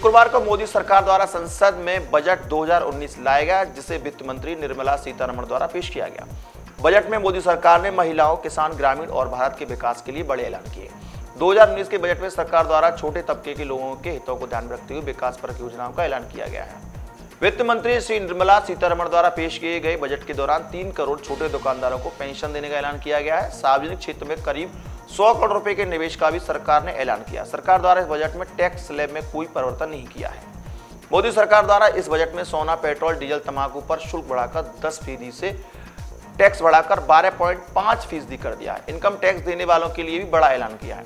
शुक्रवार को मोदी सरकार द्वारा संसद में बजट 2019 लाया गया, जिसे वित्त मंत्री निर्मला सीतारमण द्वारा पेश किया गया। बजट में मोदी सरकार ने महिलाओं, किसान, ग्रामीण और भारत के विकास के लिए बड़े ऐलान किए। 2019 के बजट में सरकार द्वारा छोटे तबके के लोगों के हितों को ध्यान में रखते हुए विकास परक योजनाओं का ऐलान किया गया है। वित्त मंत्री श्री निर्मला सीतारमण द्वारा पेश किए गए बजट के दौरान 3 करोड़ छोटे दुकानदारों को पेंशन देने का ऐलान किया गया है। सार्वजनिक क्षेत्र में करीब 100 करोड़ रुपए के निवेश का भी सरकार ने ऐलान किया। सरकार द्वारा इस बजट में टैक्स स्लैब में कोई परिवर्तन नहीं किया है। मोदी सरकार द्वारा इस बजट में सोना, पेट्रोल, डीजल, तंबाकू पर शुल्क बढ़ाकर 10% से टैक्स बढ़ाकर 12.5% कर दिया है। इनकम टैक्स देने वालों के लिए भी बड़ा ऐलान किया है।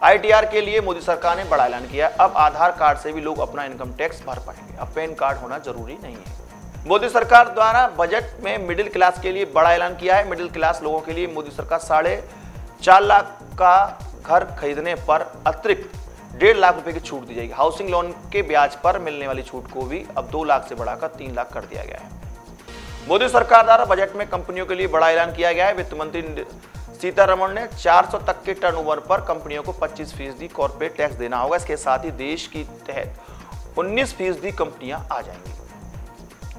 ITR के लिए मोदी सरकार ने बड़ा ऐलान किया है। अब आधार कार्ड से भी लोग अपना इनकम टैक्स भर पाएंगे। अब पैन कार्ड होना जरूरी नहीं है। मोदी सरकार द्वारा बजट में मिडिल क्लास के लिए बड़ा ऐलान किया है। मिडिल क्लास लोगों के लिए मोदी सरकार 4.5 लाख का घर खरीदने पर अतिरिक्त 1.5 लाख रुपए की छूट दी जाएगी। हाउसिंग लोन के ब्याज पर मिलने वाली छूट को भी अब 2 लाख से बढ़ाकर 3 लाख कर दिया गया है। मोदी सरकार द्वारा बजट में कंपनियों के लिए बड़ा ऐलान किया गया है। वित्त मंत्री सीतारमण ने 400 तक के टर्नओवर पर कंपनियों को 25% कॉर्पोरेट टैक्स देना होगा। इसके साथ ही देश की तहत 19% कंपनियां आ जाएंगी।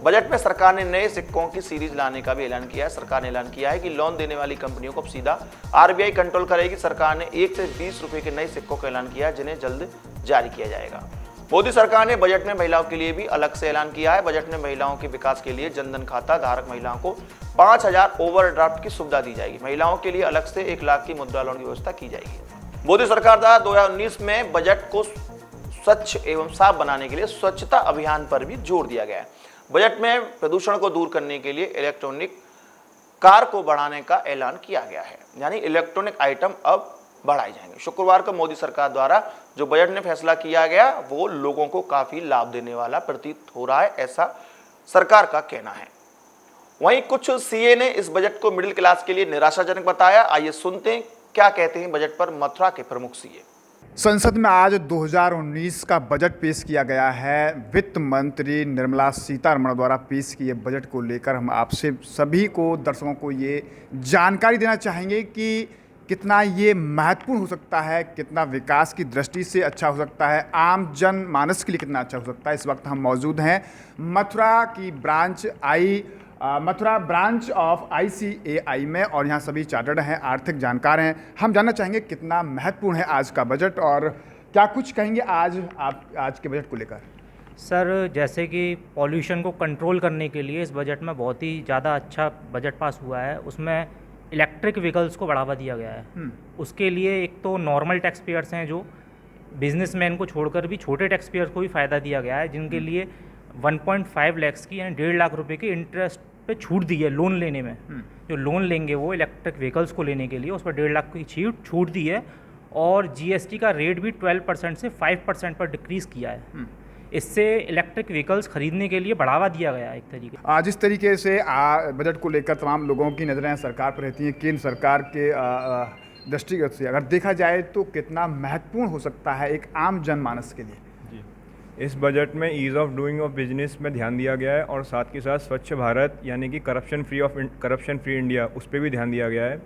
बजट में सरकार ने नए सिक्कों की सीरीज लाने का भी ऐलान किया है। सरकार ने ऐलान किया है कि लोन देने वाली कंपनियों को सीधा RBI कंट्रोल करेगी। सरकार ने 1 से 20 रुपए के नए सिक्कों का ऐलान किया है, जिन्हें जल्द जारी किया जाएगा। मोदी सरकार ने बजट में महिलाओं के लिए भी अलग से ऐलान किया है। बजट में महिलाओं के विकास के लिए जनधन खाता धारक महिलाओं को 5,000 ओवरड्राफ्ट की सुविधा दी जाएगी। महिलाओं के लिए अलग से 1 लाख की मुद्रा लोन की व्यवस्था की जाएगी। मोदी सरकार द्वारा 2019 में बजट को स्वच्छ एवं साफ बनाने के लिए स्वच्छता अभियान पर भी जोर दिया गया है। बजट में प्रदूषण को दूर करने के लिए इलेक्ट्रॉनिक कार को बढ़ाने का ऐलान किया गया है, यानी इलेक्ट्रॉनिक आइटम अब बढ़ाए जाएंगे। शुक्रवार को मोदी सरकार द्वारा जो बजट में फैसला किया गया वो लोगों को काफी लाभ देने वाला प्रतीत हो रहा है, ऐसा सरकार का कहना है। वहीं कुछ CA ने इस बजट को मिडिल क्लास के लिए निराशाजनक बताया। आइए सुनते हैं क्या कहते हैं बजट पर मथुरा के प्रमुख CA। संसद में आज 2019 का बजट पेश किया गया है। वित्त मंत्री निर्मला सीतारमण द्वारा पेश किए बजट को लेकर हम आपसे सभी को, दर्शकों को ये जानकारी देना चाहेंगे कि कितना ये महत्वपूर्ण हो सकता है, कितना विकास की दृष्टि से अच्छा हो सकता है, आम जन मानस के लिए कितना अच्छा हो सकता है। इस वक्त हम मौजूद हैं मथुरा ब्रांच ऑफ ICAI में, और यहाँ सभी चार्टर्ड हैं, आर्थिक जानकार हैं। हम जानना चाहेंगे कितना महत्वपूर्ण है आज का बजट और क्या कुछ कहेंगे आज के बजट को लेकर। सर, जैसे कि पॉल्यूशन को कंट्रोल करने के लिए इस बजट में बहुत ही ज़्यादा अच्छा बजट पास हुआ है। उसमें इलेक्ट्रिक व्हीकल्स को बढ़ावा दिया गया है। उसके लिए एक तो नॉर्मल टैक्स पेयर्स हैं, जो बिजनेसमैन को छोड़कर भी छोटे टैक्स पेयर्स को भी फ़ायदा दिया गया है, जिनके लिए 1.5 लाख की यानी 1.5 लाख रुपए की इंटरेस्ट पे छूट दी है लोन लेने में। जो लोन लेंगे वो इलेक्ट्रिक व्हीकल्स को लेने के लिए उस पर 1.5 लाख की छूट दी है। और GST का रेट भी 12% से 5% पर डिक्रीज़ किया है। इससे इलेक्ट्रिक व्हीकल्स खरीदने के लिए बढ़ावा दिया गया है एक तरीके। आज इस तरीके से बजट को लेकर तमाम लोगों की नज़रें सरकार पर रहती हैं। केंद्र सरकार के दृष्टिगत से अगर देखा जाए तो कितना महत्वपूर्ण हो सकता है एक आम जनमानस के लिए। इस बजट में ease of doing of business में ध्यान दिया गया है और साथ के साथ स्वच्छ भारत यानी कि करप्शन फ्री इंडिया उस पर भी ध्यान दिया गया है।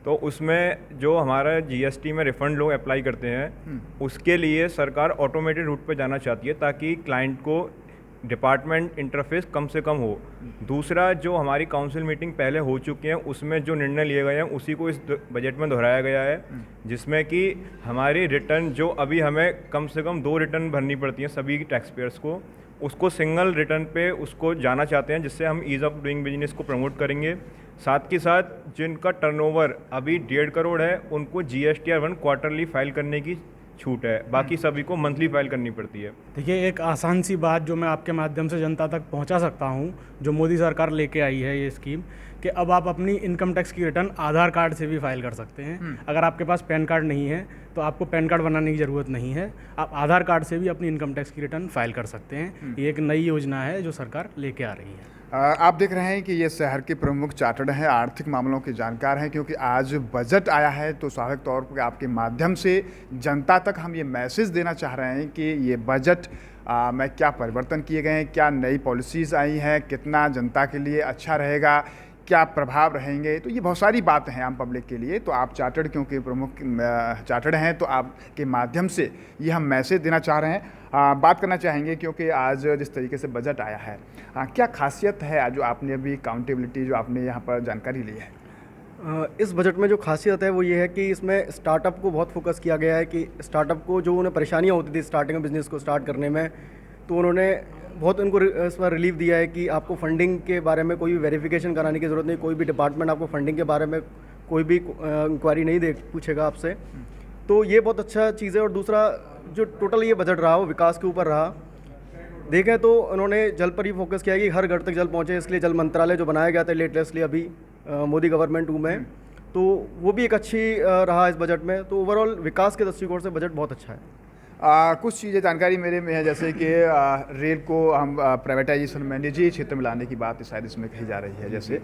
तो उसमें जो हमारा GST में रिफंड लोग अप्लाई करते हैं उसके लिए सरकार ऑटोमेटेड रूट पे जाना चाहती है, ताकि क्लाइंट को डिपार्टमेंट इंटरफेस कम से कम हो। दूसरा, जो हमारी काउंसिल मीटिंग पहले हो चुकी हैं उसमें जो निर्णय लिए गए हैं उसी को इस बजट में दोहराया गया है, जिसमें कि हमारी रिटर्न जो अभी हमें कम से कम 2 रिटर्न भरनी पड़ती हैं सभी टैक्स पेयर्स को, उसको सिंगल रिटर्न पे उसको जाना चाहते हैं, जिससे हम ईज़ ऑफ डूइंग बिजनेस को प्रमोट करेंगे। साथ के साथ जिनका टर्नओवर अभी 1.5 करोड़ है उनको GSTR 1 क्वार्टरली फाइल करने की छूट है, बाकी सभी को मंथली फाइल करनी पड़ती है। देखिए, एक आसान सी बात जो मैं आपके माध्यम से जनता तक पहुंचा सकता हूं, जो मोदी सरकार लेके आई है ये स्कीम, कि अब आप अपनी इनकम टैक्स की रिटर्न आधार कार्ड से भी फाइल कर सकते हैं। अगर आपके पास पैन कार्ड नहीं है तो आपको पैन कार्ड बनाने की ज़रूरत नहीं है, आप आधार कार्ड से भी अपनी इनकम टैक्स की रिटर्न फाइल कर सकते हैं। ये एक नई योजना है जो सरकार लेके आ रही है। आप देख रहे हैं कि ये शहर के प्रमुख चार्टर्ड हैं, आर्थिक मामलों के जानकार हैं, क्योंकि आज बजट आया है तो स्वाभाविक तौर पर आपके माध्यम से जनता तक हम ये मैसेज देना चाह रहे हैं कि ये बजट में क्या परिवर्तन किए गए हैं, क्या नई पॉलिसीज़ आई हैं, कितना जनता के लिए अच्छा रहेगा, क्या प्रभाव रहेंगे, तो ये बहुत सारी बातें हैं आम पब्लिक के लिए। तो आप चार्टर्ड क्योंकि प्रमुख चार्टर्ड हैं, तो आपके माध्यम से ये हम मैसेज देना चाह रहे हैं। बात करना चाहेंगे क्योंकि आज जिस तरीके से बजट आया है, क्या खासियत है आज जो आपने अभी काउंटेबिलिटी जो आपने यहाँ पर जानकारी ली है? इस बजट में जो खासियत है वो ये है कि इसमें स्टार्टअप को बहुत फोकस किया गया है कि स्टार्टअप को जो उन्हें परेशानियाँ होती थी स्टार्टिंग बिजनेस को स्टार्ट करने में, तो उन्होंने बहुत उनको इस बार रिलीफ दिया है कि आपको फंडिंग के बारे में कोई भी वेरिफिकेशन कराने की ज़रूरत नहीं, कोई भी डिपार्टमेंट आपको फंडिंग के बारे में कोई भी इंक्वायरी नहीं पूछेगा आपसे। तो ये बहुत अच्छा चीज़ है। और दूसरा जो टोटल ये बजट रहा वो विकास के ऊपर रहा। देखें तो उन्होंने जल पर ही फोकस किया है कि हर घर तक जल पहुँचे, इसलिए जल मंत्रालय जो बनाया गया था लेटेस्टली अभी मोदी गवर्नमेंट में, तो वो भी एक अच्छी रहा इस बजट में। तो ओवरऑल विकास के दृष्टिकोण से बजट बहुत अच्छा है। कुछ चीज़ें जानकारी मेरे में है, जैसे कि रेल को हम प्राइवेटाइजेशन में निजी क्षेत्र में लाने की बात शायद इसमें कही जा रही है। जैसे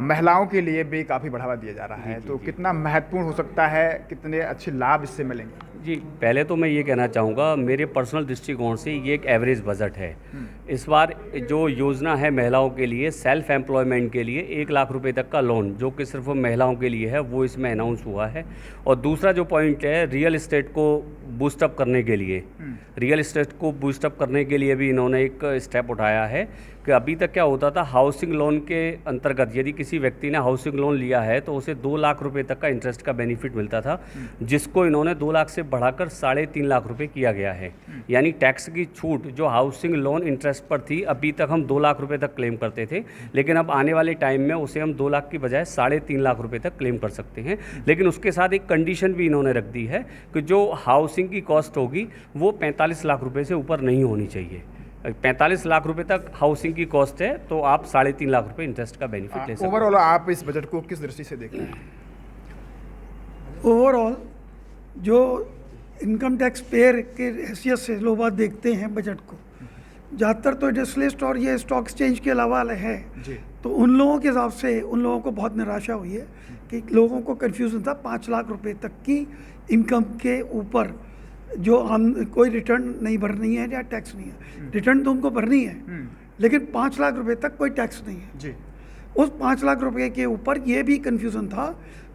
महिलाओं के लिए भी काफ़ी बढ़ावा दिया जा रहा है, तो कितना महत्वपूर्ण हो सकता है, कितने अच्छे लाभ इससे मिलेंगे? जी, पहले तो मैं ये कहना चाहूँगा, मेरे पर्सनल दृष्टिकोण से ये एक एवरेज बजट है। इस बार जो योजना है महिलाओं के लिए सेल्फ एम्प्लॉयमेंट के लिए 1 लाख रुपए तक का लोन, जो कि सिर्फ महिलाओं के लिए है, वो इसमें अनाउंस हुआ है। और दूसरा जो पॉइंट है, रियल इस्टेट को बूस्टअप करने के लिए, रियल इस्टेट को बूस्टअप करने के लिए भी इन्होंने एक स्टेप उठाया है कि अभी तक क्या होता था, हाउसिंग लोन के अंतर्गत यदि किसी व्यक्ति ने हाउसिंग लोन लिया है तो उसे 2 लाख रुपए तक का इंटरेस्ट का बेनिफिट मिलता था, जिसको इन्होंने 2 लाख से बढ़ाकर 3.5 लाख रुपए किया गया है। यानी टैक्स की छूट जो हाउसिंग लोन इंटरेस्ट पर थी, अभी तक हम 2 लाख रुपए तक क्लेम करते थे, लेकिन अब आने वाले टाइम में उसे हम 2 लाख की बजाय 3.5 लाख रुपए तक क्लेम कर सकते हैं। लेकिन उसके साथ एक कंडीशन भी इन्होंने रख दी है कि जो हाउसिंग की कॉस्ट होगी वो 45 लाख रुपए से ऊपर नहीं होनी चाहिए। 45 लाख रुपए तक हाउसिंग की कॉस्ट है तो आप 3.5 लाख रुपए इंटरेस्ट का बेनिफिट ले सकते हैं। ओवरऑल आप इस बजट को किस दृष्टि से देख रहे हैं? ओवरऑल जो इनकम टैक्स पेयर के हैसियत से लोग बात देखते हैं बजट को, ज़्यादातर तो इंडस्ट्रियलिस्ट और ये स्टॉक एक्सचेंज के अलावा है, तो उन लोगों के हिसाब से उन लोगों को बहुत निराशा हुई है कि लोगों को कन्फ्यूज़न था 5 लाख रुपए तक की इनकम के ऊपर जो हम कोई रिटर्न नहीं भरनी है या टैक्स नहीं है। रिटर्न तो उनको भरनी है, लेकिन 5 लाख रुपए तक कोई टैक्स नहीं है जी। उस 5 लाख रुपए के ऊपर ये भी कन्फ्यूज़न था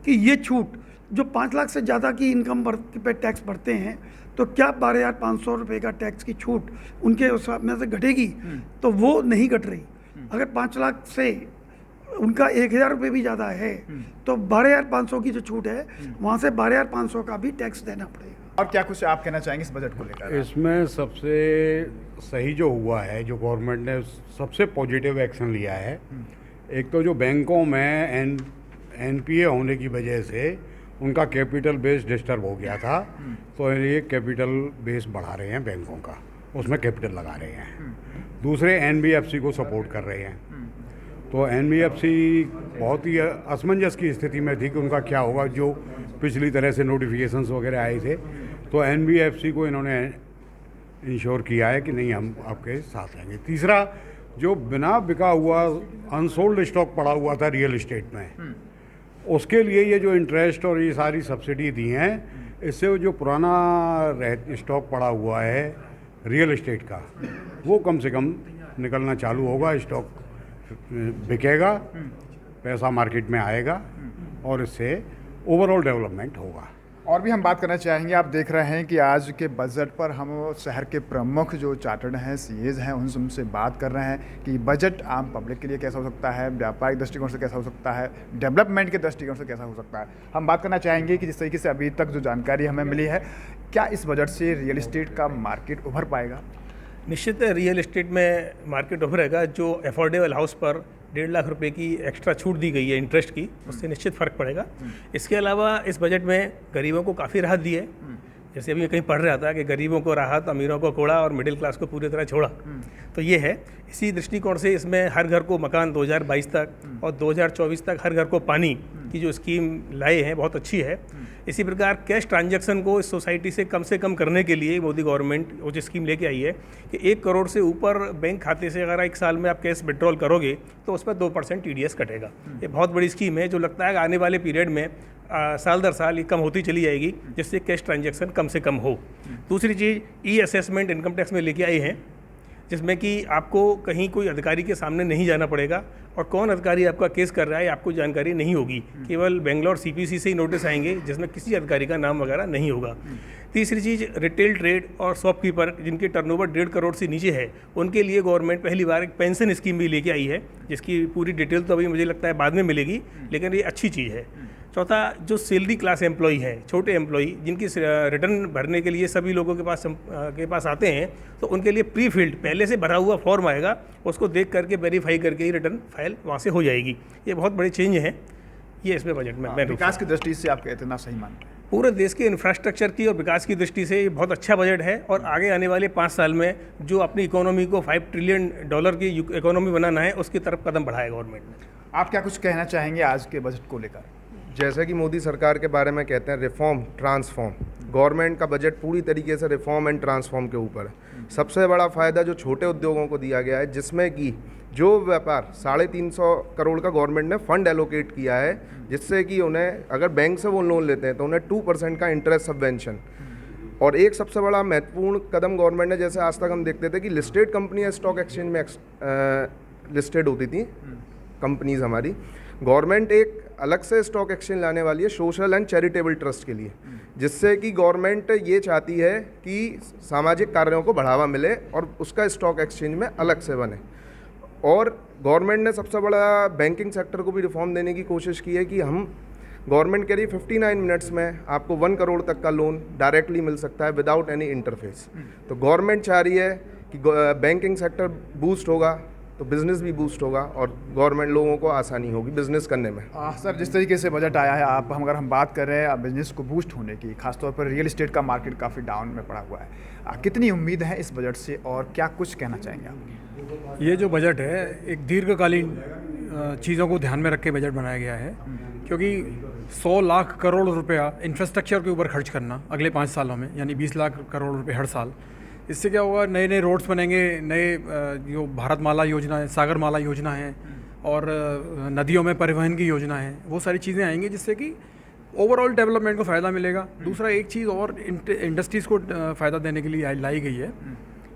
कि ये छूट जो 5 लाख से ज़्यादा की इनकम पे टैक्स भरते हैं, तो क्या 12,500 रुपये का टैक्स की छूट उनके हिसाब में से घटेगी? तो वो नहीं घट रही। अगर 5 लाख से उनका 1,000 रुपये भी ज़्यादा है तो 12,500 की जो छूट है वहाँ से 12,500 का भी टैक्स देना पड़ेगा। और क्या कुछ आप कहना चाहेंगे इस बजट को लेकर? इसमें सबसे सही जो हुआ है, जो गवर्नमेंट ने सबसे पॉजिटिव एक्शन लिया है, एक तो जो बैंकों में एनपीए होने की वजह से उनका कैपिटल बेस डिस्टर्ब हो गया था, तो ये कैपिटल बेस बढ़ा रहे हैं बैंकों का, उसमें कैपिटल लगा रहे हैं। दूसरे एनबीएफसी को सपोर्ट कर रहे हैं। तो एनबीएफसी बहुत ही असमंजस की स्थिति में थी कि उनका क्या होगा, जो पिछली तरह से नोटिफिकेशंस वगैरह आए थे। तो एनबीएफसी को इन्होंने इंश्योर किया है कि नहीं, हम आपके साथ रहेंगे। तीसरा, जो बिना बिका हुआ अनसोल्ड स्टॉक पड़ा हुआ था रियल इस्टेट में, उसके लिए ये जो इंटरेस्ट और ये सारी सब्सिडी दी हैं, इससे जो पुराना स्टॉक पड़ा हुआ है रियल इस्टेट का, वो कम से कम निकलना चालू होगा। स्टॉक बिकेगा, पैसा मार्केट में आएगा और इससे ओवरऑल डेवलपमेंट होगा। और भी हम बात करना चाहेंगे, आप देख रहे हैं कि आज के बजट पर हम शहर के प्रमुख जो चार्टर्ड हैं, सीएज हैं, उनसे बात कर रहे हैं कि बजट आम पब्लिक के लिए कैसा हो सकता है, व्यापारिक दृष्टिकोण से कैसा हो सकता है, डेवलपमेंट के दृष्टिकोण से कैसा हो सकता है। हम बात करना चाहेंगे कि जिस तरीके से अभी तक जो जानकारी हमें मिली है, क्या इस बजट से रियल इस्टेट का मार्केट उभर पाएगा? निश्चित है, रियल इस्टेट में मार्केट उभरेगा। जो अफोर्डेबल हाउस पर 1.5 लाख रुपए की एक्स्ट्रा छूट दी गई है इंटरेस्ट की, उससे निश्चित फ़र्क पड़ेगा। इसके अलावा इस बजट में गरीबों को काफ़ी राहत दी है। जैसे अभी मैं कहीं पढ़ रहा था कि गरीबों को राहत, अमीरों को कोड़ा और मिडिल क्लास को पूरी तरह छोड़ा। तो ये है, इसी दृष्टिकोण से इसमें हर घर को मकान 2022 तक और 2024 तक हर घर को पानी की जो स्कीम लाए हैं, बहुत अच्छी है। इसी प्रकार कैश ट्रांजैक्शन को इस सोसाइटी से कम करने के लिए मोदी गवर्नमेंट वो जो स्कीम लेके आई है कि 1 करोड़ से ऊपर बैंक खाते से अगर 1 साल में आप कैश विड्रॉल करोगे तो उस पर 2% TDS कटेगा। ये बहुत बड़ी स्कीम है, जो लगता है कि आने वाले पीरियड में साल दर साल ये कम होती चली जाएगी, जिससे कैश ट्रांजैक्शन कम से कम हो। दूसरी चीज़, ई असेसमेंट इनकम टैक्स में लेके आई हैं, जिसमें कि आपको कहीं कोई अधिकारी के सामने नहीं जाना पड़ेगा और कौन अधिकारी आपका केस कर रहा है आपको जानकारी नहीं होगी। केवल बेंगलोर सीपीसी से ही नोटिस आएंगे जिसमें किसी अधिकारी का नाम वगैरह नहीं होगा। तीसरी चीज़, रिटेल ट्रेड और शॉपकीपर जिनके टर्नओवर 1.5 करोड़ से नीचे है, उनके लिए गवर्नमेंट पहली बार एक पेंशन स्कीम भी लेके आई है, जिसकी पूरी डिटेल तो अभी मुझे लगता है बाद में मिलेगी, लेकिन ये अच्छी चीज़ है। चौथा, जो सैलरी क्लास एम्प्लॉई है, छोटे एम्प्लॉई जिनकी रिटर्न भरने के लिए सभी लोगों के पास आते हैं, तो उनके लिए प्री फिल्ड पहले से भरा हुआ फॉर्म आएगा, उसको देख करके वेरीफाई करके ही रिटर्न फाइल वहाँ से हो जाएगी। ये बहुत बड़े चेंज है ये इसमें बजट में। मैं विकास की दृष्टि से आप इतना सही मानते हैं? पूरे देश के इंफ्रास्ट्रक्चर की और विकास की दृष्टि से ये बहुत अच्छा बजट है और आगे आने वाले 5 साल में जो अपनी इकोनॉमी को $5 ट्रिलियन की इकोनॉमी बनाना है उसकी तरफ कदम बढ़ाएगा गवर्नमेंट ने। आप क्या कुछ कहना चाहेंगे आज के बजट को लेकर? जैसा कि मोदी सरकार के बारे में कहते हैं रिफॉर्म ट्रांसफॉर्म, गवर्नमेंट का बजट पूरी तरीके से रिफॉर्म एंड ट्रांसफॉर्म के ऊपर है। सबसे बड़ा फ़ायदा जो छोटे उद्योगों को दिया गया है, जिसमें कि जो व्यापार 350 करोड़ का गवर्नमेंट ने फंड एलोकेट किया है, जिससे कि उन्हें अगर बैंक से वो लोन लेते हैं तो उन्हें 2% का इंटरेस्ट सबवेंशन। और एक सबसे बड़ा महत्वपूर्ण कदम गवर्नमेंट ने, जैसे आज तक हम देखते थे कि लिस्टेड कंपनियाँ स्टॉक एक्सचेंज में लिस्टेड होती थी कंपनीज हमारी, गवर्नमेंट एक अलग से स्टॉक एक्सचेंज लाने वाली है सोशल एंड चैरिटेबल ट्रस्ट के लिए, जिससे कि गवर्नमेंट ये चाहती है कि सामाजिक कार्यों को बढ़ावा मिले और उसका स्टॉक एक्सचेंज में अलग से बने। और गवर्नमेंट ने सबसे बड़ा बैंकिंग सेक्टर को भी रिफॉर्म देने की कोशिश की है कि हम गवर्नमेंट कह रही 59 मिनट्स में आपको 1 करोड़ तक का लोन डायरेक्टली मिल सकता है विदाउट एनी इंटरफेस। तो गवर्नमेंट चाह रही है कि बैंकिंग सेक्टर बूस्ट होगा तो बिज़नेस भी बूस्ट होगा और गवर्नमेंट लोगों को आसानी होगी बिज़नेस करने में। सर, जिस तरीके से बजट आया है, अगर हम बात कर रहे हैं बिज़नेस को बूस्ट होने की, खासतौर पर रियल एस्टेट का मार्केट काफ़ी डाउन में पड़ा हुआ है, कितनी उम्मीद है इस बजट से और क्या कुछ कहना चाहेंगे आप? ये जो बजट है एक दीर्घकालीन चीज़ों को ध्यान में रख के बजट बनाया गया है, क्योंकि 100 लाख करोड़ रुपया इंफ्रास्ट्रक्चर के ऊपर खर्च करना अगले 5 सालों में, यानी 20 लाख करोड़ रुपए हर साल, इससे क्या होगा, नए नए रोड्स बनेंगे, नए जो भारतमाला योजना है, सागरमाला योजना है और नदियों में परिवहन की योजना है, वो सारी चीज़ें आएंगी जिससे कि ओवरऑल डेवलपमेंट को फ़ायदा मिलेगा। दूसरा एक चीज़ और इंडस्ट्रीज़ को फ़ायदा देने के लिए लाई गई है।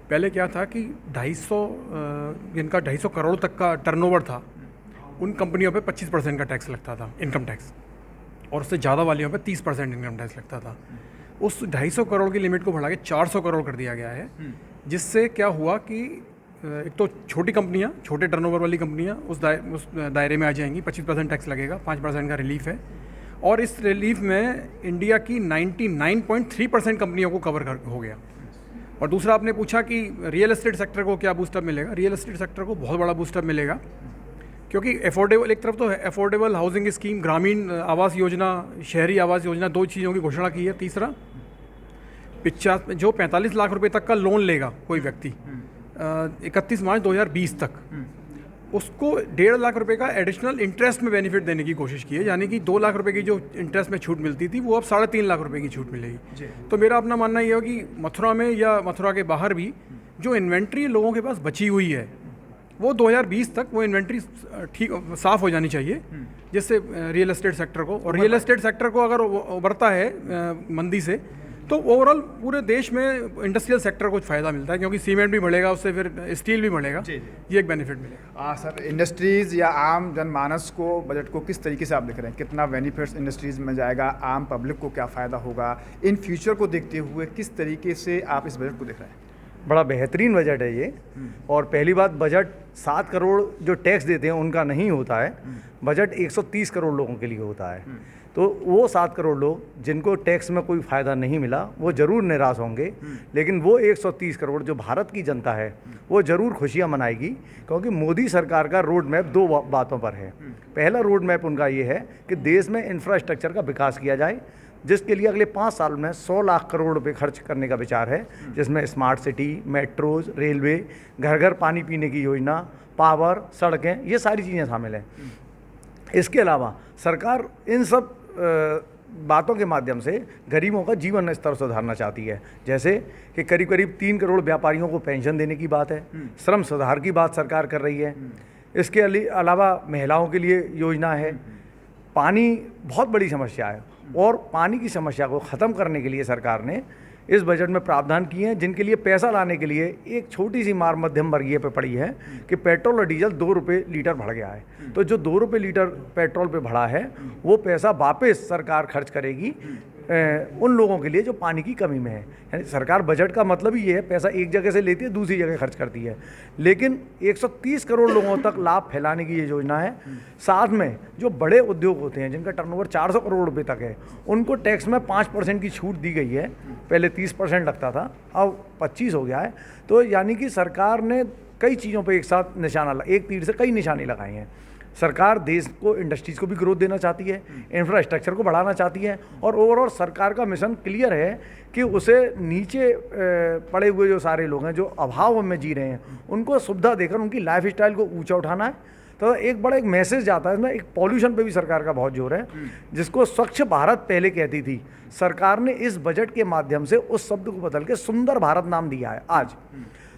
पहले क्या था कि 250 जिनका 250 करोड़ तक का टर्नओवर था, उन कंपनियों पे 25% का टैक्स लगता था, इनकम टैक्स, और उससे ज़्यादा वालियों पे 30% इनकम टैक्स लगता था। उस 250 करोड़ की लिमिट को बढ़ा के 400 करोड़ कर दिया गया है, जिससे क्या हुआ कि एक तो छोटी कंपनियां, छोटे टर्नओवर वाली कंपनियां उस दायरे में आ जाएंगी, 25% टैक्स लगेगा, 5% का रिलीफ है, और इस रिलीफ में इंडिया की 99.3% कंपनियों को कवर हो गया। और दूसरा आपने पूछा कि रियल एस्टेट सेक्टर को क्या बूस्टअप मिलेगा। रियल एस्टेट सेक्टर को बहुत बड़ा बूस्टअप मिलेगा, क्योंकि अफोर्डेबल, एक तरफ तो है affordable housing scheme, Gramin Awas Yojana, शहरी आवास योजना, 2 चीज़ों की घोषणा की है। तीसरा, 45 लाख रुपए तक का लोन लेगा कोई व्यक्ति 31 मार्च 2020 तक, उसको 1.5 लाख रुपए का एडिशनल इंटरेस्ट में बेनिफिट देने की कोशिश की है, यानी कि 2 लाख रुपए की जो इंटरेस्ट में छूट मिलती थी वो अब 3.5 लाख रुपए की छूट मिलेगी। तो मेरा अपना मानना ये है कि मथुरा में या मथुरा के बाहर भी जो इन्वेंट्री लोगों के पास बची हुई है, वो 2020 तक वो इन्वेंट्री ठीक साफ़ हो जानी चाहिए, जिससे रियल एस्टेट सेक्टर को, और रियल एस्टेट सेक्टर को अगर उभरता है मंदी से, तो ओवरऑल पूरे देश में इंडस्ट्रियल सेक्टर को फ़ायदा मिलता है, क्योंकि सीमेंट भी बढ़ेगा, उससे फिर स्टील भी बढ़ेगा, ये एक बेनिफिट मिलेगा। सर, इंडस्ट्रीज़ या आम जनमानस को बजट को किस तरीके से आप देख रहे हैं? कितना बेनिफिट्स इंडस्ट्रीज़ में जाएगा, आम पब्लिक को क्या फ़ायदा होगा, इन फ्यूचर को देखते हुए किस तरीके से आप इस बजट को देख रहे हैं? बड़ा बेहतरीन बजट है ये। और पहली बात, बजट 7 करोड़ जो टैक्स देते हैं उनका नहीं होता है, बजट 130 करोड़ लोगों के लिए होता है। तो वो 7 करोड़ लोग जिनको टैक्स में कोई फ़ायदा नहीं मिला वो ज़रूर निराश होंगे, लेकिन वो 130 करोड़ जो भारत की जनता है वो ज़रूर खुशियाँ मनाएगी, क्योंकि मोदी सरकार का रोड मैप 2 बातों पर है। पहला रोड मैप उनका ये है कि देश में इंफ्रास्ट्रक्चर का विकास किया जाए, जिसके लिए अगले 5 साल में 100 लाख करोड़ रुपए खर्च करने का विचार है, जिसमें स्मार्ट सिटी, मेट्रोज, रेलवे, घर घर पानी पीने की योजना, पावर, सड़कें, ये सारी चीज़ें शामिल हैं। इसके अलावा सरकार इन सब बातों के माध्यम से गरीबों का जीवन स्तर सुधारना चाहती है, जैसे कि करीब करीब 3 करोड़ व्यापारियों को पेंशन देने की बात है, श्रम सुधार की बात सरकार कर रही है। इसके अलावा महिलाओं के लिए योजना है। पानी बहुत बड़ी समस्या है, और पानी की समस्या को ख़त्म करने के लिए सरकार ने इस बजट में प्रावधान किए हैं, जिनके लिए पैसा लाने के लिए एक छोटी सी मार मध्यम वर्गीय पे पड़ी है कि पेट्रोल और डीजल 2 रुपये लीटर बढ़ गया है। तो जो 2 रुपये लीटर पेट्रोल पे बढ़ा है वो पैसा वापस सरकार खर्च करेगी उन लोगों के लिए जो पानी की कमी में है। यानी सरकार बजट का मतलब ही ये है, पैसा एक जगह से लेती है दूसरी जगह खर्च करती है, लेकिन 130 करोड़ लोगों तक लाभ फैलाने की ये योजना है। साथ में जो बड़े उद्योग होते हैं जिनका टर्नओवर 400 करोड़ रुपए तक है, उनको टैक्स में 5% की छूट दी गई है। पहले 30% लगता था, अब 25 हो गया है। तो यानी कि सरकार ने कई चीज़ों पर एक साथ एक तीर से कई निशाने लगाए हैं। सरकार देश को इंडस्ट्रीज़ को भी ग्रोथ देना चाहती है, इंफ्रास्ट्रक्चर को बढ़ाना चाहती है, और ओवरऑल सरकार का मिशन क्लियर है कि उसे नीचे पड़े हुए जो सारे लोग हैं जो अभाव में जी रहे हैं उनको सुविधा देकर उनकी लाइफ स्टाइल को ऊंचा उठाना है। तो एक बड़ा एक मैसेज जाता है इसमें। एक पॉल्यूशन पे भी सरकार का बहुत जोर है, जिसको स्वच्छ भारत पहले कहती थी, सरकार ने इस बजट के माध्यम से उस शब्द को बदल के सुंदर भारत नाम दिया है आज।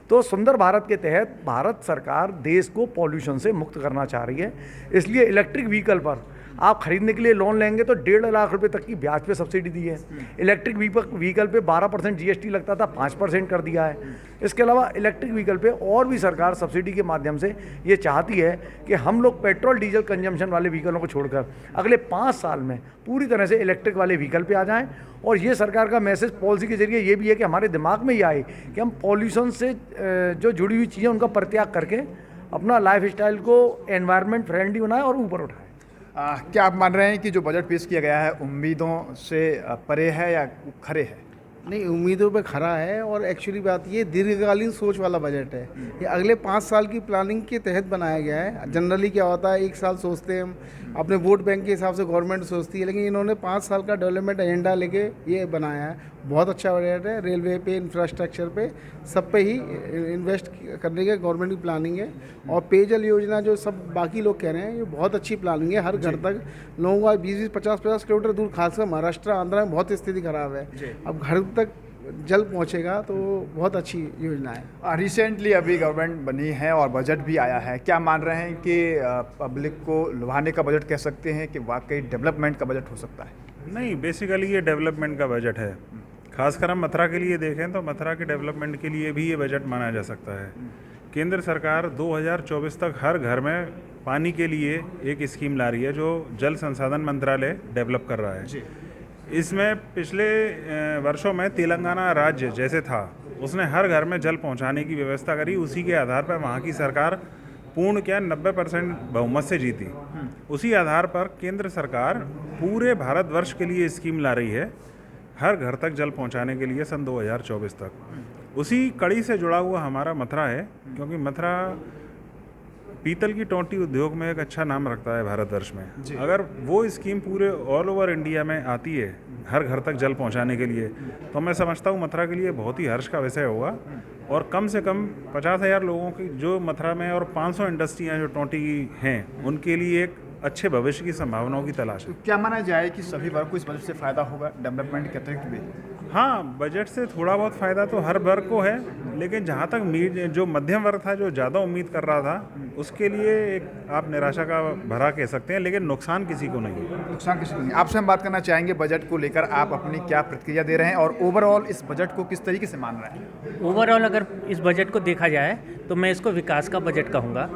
तो सुंदर भारत के तहत भारत सरकार देश को पॉल्यूशन से मुक्त करना चाह रही है। इसलिए इलेक्ट्रिक व्हीकल पर आप खरीदने के लिए लोन लेंगे तो 1.5 लाख रुपए तक की ब्याज पे सब्सिडी दी है। इलेक्ट्रिक व्हीकल पे 12% जीएसटी लगता था, 5% कर दिया है। इसके अलावा इलेक्ट्रिक व्हीकल पे और भी सरकार सब्सिडी के माध्यम से ये चाहती है कि हम लोग पेट्रोल डीजल कंजम्पशन वाले व्हीकलों को छोड़कर अगले 5 साल में पूरी तरह से इलेक्ट्रिक वाले व्हीकल पे आ जाएं। और ये सरकार का मैसेज पॉलिसी के जरिए ये भी है कि हमारे दिमाग में ये आए कि हम पॉल्यूशन से जो जुड़ी हुई चीज़ें उनका परित्याग करके अपना लाइफ स्टाइल को एनवायरनमेंट फ्रेंडली बनाएं और ऊपर उठाएं। क्या आप मान रहे हैं कि जो बजट पेश किया गया है उम्मीदों से परे है या खरे है? नहीं, उम्मीदों पे खरा है। और एक्चुअली बात ये दीर्घकालीन सोच वाला बजट है। ये अगले 5 साल की प्लानिंग के तहत बनाया गया है। जनरली क्या होता है, 1 साल सोचते हैं हम, अपने वोट बैंक के हिसाब से गवर्नमेंट सोचती है, लेकिन इन्होंने 5 साल का डेवलपमेंट एजेंडा लेके ये बनाया है। बहुत अच्छा बजट है। रेलवे पे, इंफ्रास्ट्रक्चर पे, सब पे ही इन्वेस्ट करने की गवर्नमेंट की प्लानिंग है। और पेयजल योजना जो सब बाकी लोग कह रहे हैं, ये बहुत अच्छी प्लानिंग है। हर घर तक लोगों का 20-20, 50-50 किलोमीटर दूर, खासकर महाराष्ट्र, आंध्रा में बहुत स्थिति खराब है। अब घर तक जल पहुंचेगा तो बहुत अच्छी योजना है। रिसेंटली अभी गवर्नमेंट बनी है और बजट भी आया है। क्या मान रहे हैं कि पब्लिक को लुभाने का बजट कह सकते हैं कि वाकई डेवलपमेंट का बजट हो सकता है? नहीं, बेसिकली ये डेवलपमेंट का बजट है। खासकर हम मथुरा के लिए देखें तो मथुरा के डेवलपमेंट के लिए भी ये बजट माना जा सकता है। केंद्र सरकार 2024 तक हर घर में पानी के लिए एक स्कीम ला रही है जो जल संसाधन मंत्रालय डेवलप कर रहा है। इसमें पिछले वर्षों में तेलंगाना राज्य जैसे था, उसने हर घर में जल पहुंचाने की व्यवस्था करी। उसी के आधार पर वहाँ की सरकार पूर्ण क्या 90% बहुमत से जीती। उसी आधार पर केंद्र सरकार पूरे भारतवर्ष के लिए स्कीम ला रही है हर घर तक जल पहुंचाने के लिए सन 2024 तक। उसी कड़ी से जुड़ा हुआ हमारा मथुरा है, क्योंकि मथुरा पीतल की टोंटी उद्योग में एक अच्छा नाम रखता है भारतवर्ष में। अगर वो स्कीम पूरे ऑल ओवर इंडिया में आती है हर घर तक जल पहुंचाने के लिए, तो मैं समझता हूँ मथुरा के लिए बहुत ही हर्ष का विषय होगा। और कम से कम 50,000 लोगों की जो मथुरा में और 500 इंडस्ट्रियाँ जो टोंटी की हैं, उनके लिए एक अच्छे भविष्य की संभावनाओं की तलाश है। क्या माना जाए कि सभी वर्ग को इस बजट से फ़ायदा होगा डेवलपमेंट के अतिरिक्त भी? हाँ, बजट से थोड़ा बहुत फ़ायदा तो हर वर्ग को है, लेकिन जहाँ तक जो मध्यम वर्ग था, जो ज़्यादा उम्मीद कर रहा था, उसके लिए एक आप निराशा का भरा कह सकते हैं, लेकिन नुकसान किसी को नहीं। नुकसान किसी को नहीं। आपसे हम बात करना चाहेंगे बजट को लेकर आप अपनी क्या प्रतिक्रिया दे रहे हैं और ओवरऑल इस बजट को किस तरीके से मान रहे हैं? ओवरऑल अगर इस बजट को देखा जाए तो मैं इसको विकास का बजट कहूँगा,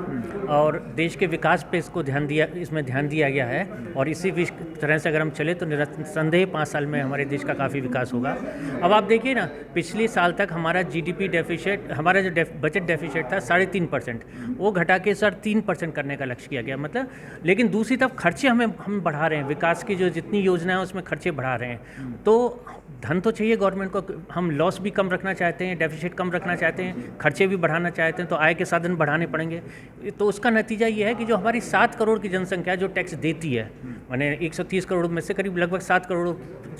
और देश के विकास पे इसमें ध्यान दिया गया है। और इसी तरह से अगर हम चले तो निसंदेह 5 साल में हमारे देश का काफ़ी विकास होगा। अब आप देखिए ना, पिछले साल तक हमारा जीडीपी डेफिसिट, हमारा जो बजट डेफिसिट था 3.5%, वो घटा के सर 3% करने का लक्ष्य किया गया। मतलब लेकिन दूसरी तरफ खर्चे हम बढ़ा रहे हैं, विकास की जो जितनी योजना है उसमें खर्चे बढ़ा रहे हैं। तो धन तो चाहिए गवर्नमेंट को, हम लॉस भी कम रखना चाहते हैं, डेफिसिट कम रखना चाहते हैं, खर्चे भी बढ़ाना चाहते हैं, तो आय के साधन बढ़ाने पड़ेंगे। तो उसका नतीजा ये है कि जो हमारी 7 करोड़ की जनसंख्या जो टैक्स देती है, माने 130 करोड़ में से करीब लगभग 7 करोड़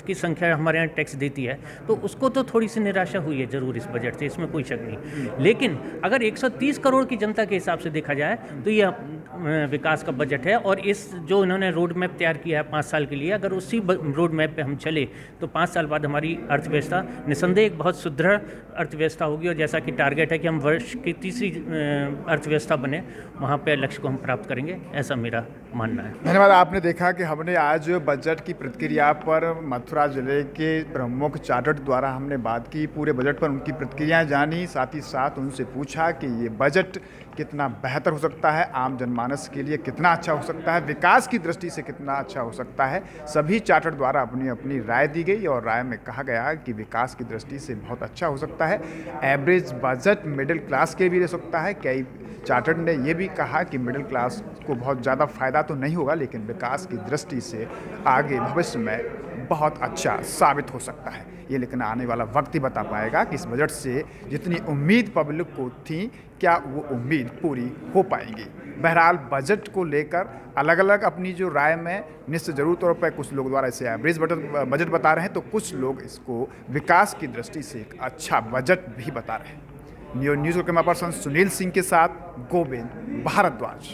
की संख्या हमारे यहाँ टैक्स देती है, तो उसको तो थोड़ी सी निराशा हुई है ज़रूर इस बजट से, इसमें कोई शक नहीं। लेकिन अगर 130 करोड़ की जनता के हिसाब से देखा जाए तो ये विकास का बजट है। और इस जो इन्होंने रोड मैप तैयार किया है 5 साल के लिए, अगर उसी रोड मैप पे हम चले तो 5 साल बाद हमारी अर्थव्यवस्था निसंदेह एक बहुत सुदृढ़ अर्थव्यवस्था होगी। और जैसा कि टारगेट है कि हम वर्ष की तीसरी अर्थव्यवस्था बने, वहाँ पे लक्ष्य को हम प्राप्त करेंगे, ऐसा मेरा मानना है। धन्यवाद। आपने देखा कि हमने आज बजट की प्रतिक्रिया पर मथुरा जिले के प्रमुख चार्टर्ड द्वारा हमने बात की, पूरे बजट पर उनकी प्रतिक्रियाएं जानी, साथ ही साथ उनसे पूछा कि ये बजट कितना बेहतर हो सकता है, आम जनमानस के लिए कितना अच्छा हो सकता है, विकास की दृष्टि से कितना अच्छा हो सकता है। सभी चार्टर्ड द्वारा अपनी अपनी राय दी गई और राय में कहा गया कि विकास की दृष्टि से बहुत अच्छा हो सकता है। एवरेज बजट मिडिल क्लास के भी रह सकता है। कई चार्टर्ड ने यह भी कहा कि मिडिल क्लास को बहुत ज़्यादा फायदा तो नहीं होगा, लेकिन विकास की दृष्टि से आगे भविष्य में बहुत अच्छा साबित हो सकता है। ये लेकिन आने वाला वक्त ही बता पाएगा कि इस बजट से जितनी उम्मीद पब्लिक को थी, क्या वो उम्मीद पूरी हो पाएंगी। बहरहाल बजट को लेकर अलग अलग अपनी जो राय में निश्चित जरूर तौर पर कुछ लोग द्वारा इसे एवरेज बजट बता रहे हैं, तो कुछ लोग इसको विकास की दृष्टि से एक अच्छा बजट भी बता रहे हैं। News camera person Sunil Singh के साथ गोविंद भारद्वाज।